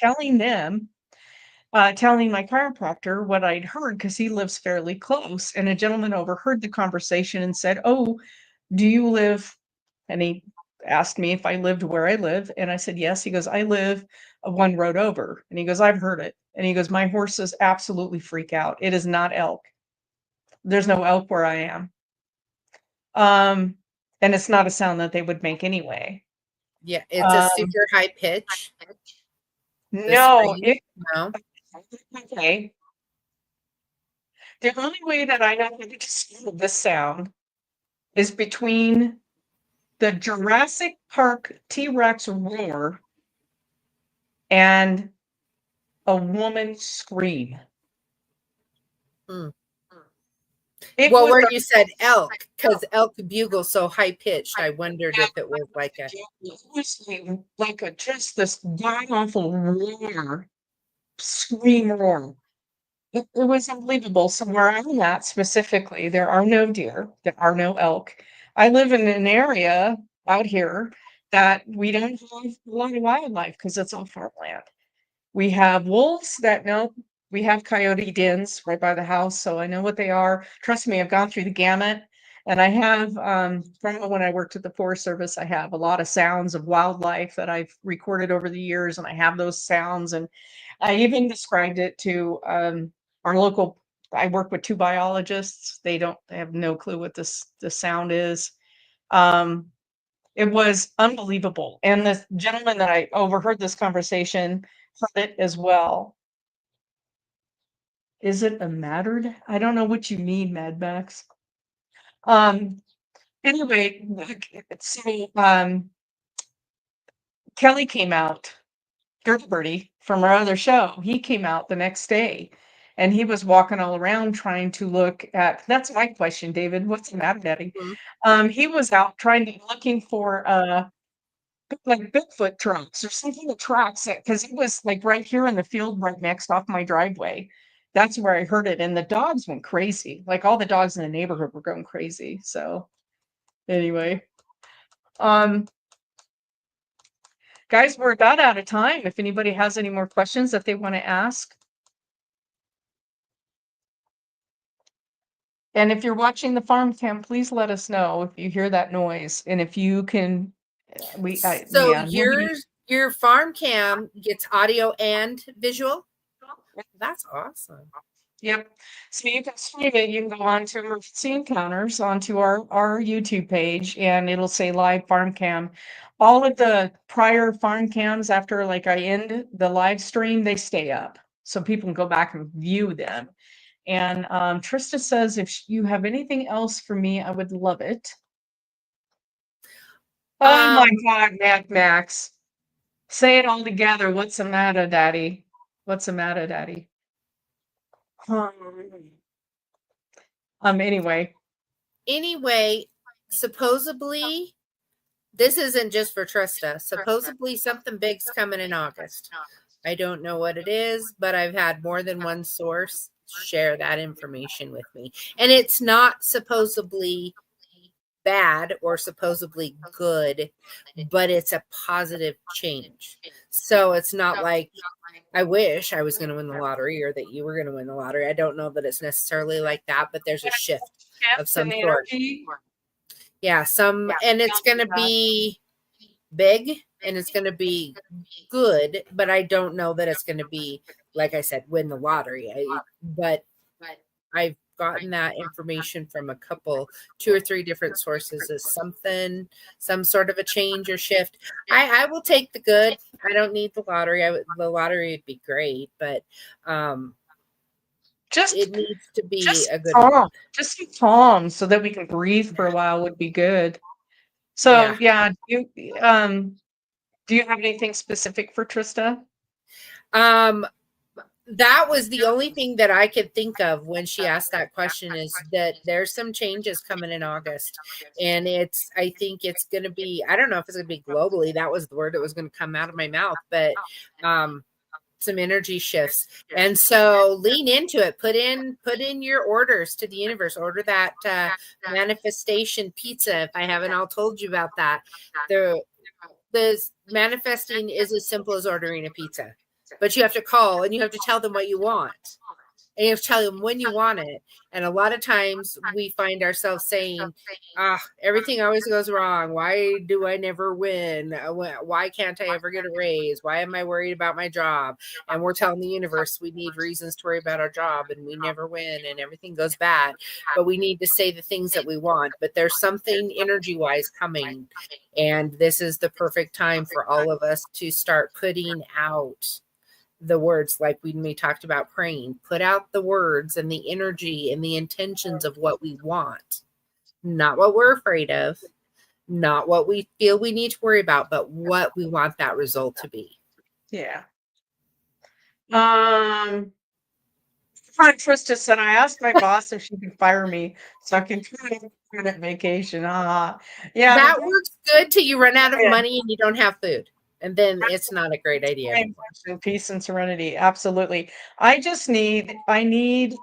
telling my chiropractor what I'd heard because he lives fairly close. And a gentleman overheard the conversation and said, oh, do you live? And he asked me if I lived where I live. And I said, yes. He goes, I live one road over. And he goes, I've heard it. And he goes, my horses absolutely freak out. It is not elk. There's no elk where I am. Um, and it's not a sound that they would make anyway. Yeah, it's a Um, super high pitch. The no, scream. it No. okay. The only way that I know how to describe this sound is between the Jurassic Park T-Rex roar and a woman's scream. Hmm. It Well, was where a you said elk, because elk bugle so high pitched, I wondered if it was like a. it was like a just this god awful roar, scream roar. It was unbelievable. So where I'm at specifically, there are no deer, there are no elk. I live in an area out here that we don't have a lot of wildlife because it's all farmland. We have wolves that no, we have coyote dens right by the house, so I know what they are. Trust me, I've gone through the gamut. And I have, from when I worked at the Forest Service, I have a lot of sounds of wildlife that I've recorded over the years, and I have those sounds. And I even described it to our local. I work with two biologists. They have no clue what this sound is. Um, it was unbelievable, and the gentleman that I overheard this conversation heard it as well. Is it a mattered? I don't know what you mean, Mad Max. Um, anyway, so, Kelly came out, Gertie from our other show, he came out the next day, and he was walking all around trying to look at that's my question, David, what's the matter, daddy? Hmm. He was out trying to looking for, like Bigfoot tracks or something that tracks it because it was like right here in the field right next off my driveway. That's where I heard it, and the dogs went crazy. Like all the dogs in the neighborhood were going crazy. So anyway, um, guys, we're about out of time. If anybody has any more questions that they want to ask, and if you're watching the farm cam, please let us know if you hear that noise, and if you can. So Yeah, nobody. your farm cam gets audio and visual. That's awesome. Yep. So you can stream it. You can go on to Emergency Encounters onto our YouTube page, and it'll say live farm cam. All of the prior farm cams after like I end the live stream, they stay up, so people can go back and view them. And Trista says, if you have anything else for me, I would love it. Oh my Um, God, Mad Max. Say it all together. What's the matter, Daddy? What's the matter, Daddy? Anyway. anyway, supposedly this isn't just for Trista. Supposedly something big's coming in August. I don't know what it is, but I've had more than one source share that information with me. And it's not supposedly bad or supposedly good, but it's a positive change. So it's not like I wish I was going to win the lottery or that you were going to win the lottery. I don't know that it's necessarily like that, but there's a shift of Shift in some the sort. energy. Yeah, and it's going to be big and it's going to be good, but I don't know that it's going to be, like I said, win the lottery. But I've gotten that information from a couple, 2 or 3 different sources as something, some sort of a change or shift. I will take the good. I don't need the lottery. The lottery would be great, but Just it needs to be just a good calm. one. Just be calm so that we can breathe for a while would be good. Yeah. So yeah, do you have anything specific for Trista? Um, that was the only thing that I could think of when she asked that question, is that there's some changes coming in August. And I think it's going to be, I don't know if it's going to be globally. That was the word that was going to come out of my mouth, but some energy shifts. And so lean into it, put in your orders to the universe, order that manifestation pizza. If I haven't all told you about that, the manifesting is as simple as ordering a pizza, but you have to call and you have to tell them what you want. and you have to tell them when you want it. And a lot of times we find ourselves saying, everything always goes wrong. Why do I never win? Why can't I ever get a raise? Why am I worried about my job? And we're telling the universe we need reasons to worry about our job, and we never win and everything goes bad. But we need to say the things that we want. But there's something energy wise coming. And this is the perfect time for all of us to start putting out the words, like we talked about praying. Put out the words and the energy and the intentions of what we want, not what we're afraid of, not what we feel we need to worry about, but what we want that result to be. Yeah. Trista said, I asked my boss if she could fire me so I can go on vacation. Yeah, That works good till you run out of yeah. money and you don't have food. And then it's not a great idea anymore. Peace and serenity. Absolutely. I need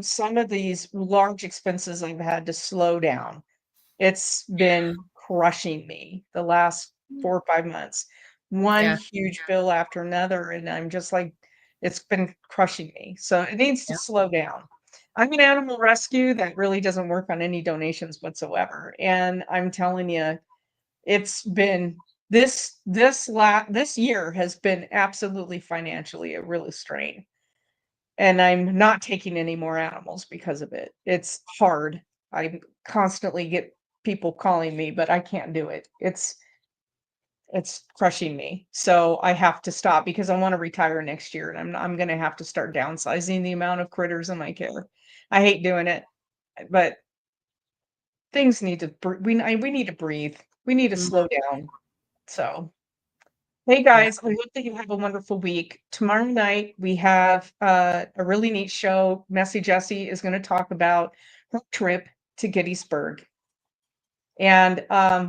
some of these large expenses I've had to slow down. It's been crushing me the last 4 or 5 months. One Yeah. huge bill after another, and I'm just like, it's been crushing me. So it needs to Yeah. slow down. I'm an animal rescue that really doesn't work on any donations whatsoever. And I'm telling you, it's been this year has been absolutely financially a really strain. And I'm not taking any more animals because of it. It's hard. I constantly get people calling me, but I can't do it. It's crushing me. So I have to stop because I want to retire next year, and I'm going to have to start downsizing the amount of critters in my care. I hate doing it, but things need to we need to breathe. We need to Mhm. slow down. So, hey Yeah. guys, I hope that you have a wonderful week. Tomorrow night we have a really neat show. Messy Jessie is going to talk about her trip to Gettysburg. And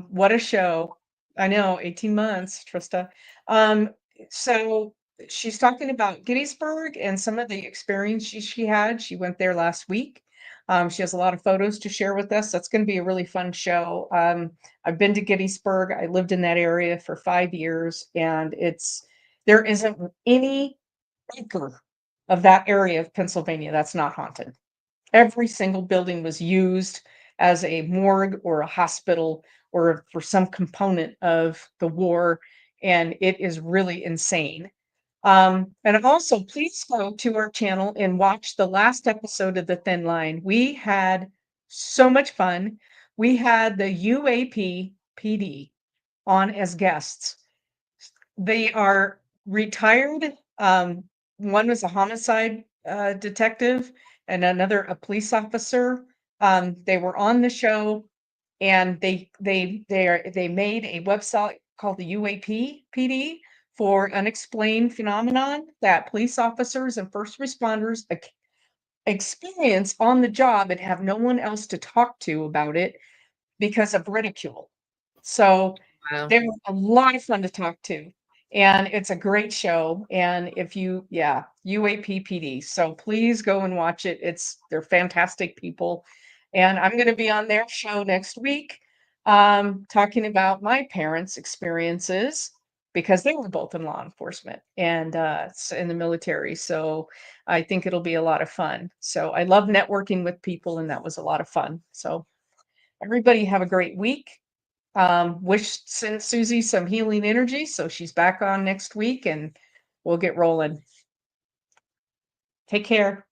what a show. I know, 18 months, Trista. Um, so she's talking about Gettysburg and some of the experience she had. She went there last week. She has a lot of photos to share with us. That's going to be a really fun show. I've been to Gettysburg. I lived in that area for 5 years, and there isn't any acre of that area of Pennsylvania that's not haunted. Every single building was used as a morgue or a hospital or for some component of the war, and it is really insane. And also, please go to our channel and watch the last episode of The Thin Line. We had so much fun. We had the UAP PD on as guests. They are retired. One was a homicide detective, and another a police officer. They were on the show, and they made a website called the UAP PD for unexplained phenomenon that police officers and first responders experience on the job and have no one else to talk to about it because of ridicule. So Wow. they were a lot of fun to talk to, and it's a great show, and if you yeah, UAPPD, so please go and watch it. They're fantastic people, and I'm gonna be on their show next week, talking about my parents' experiences because they were both in law enforcement and, in the military, so I think it'll be a lot of fun. So I love networking with people, and that was a lot of fun. So everybody have a great week. Send Susie some healing energy so she's back on next week and we'll get rolling. Take care.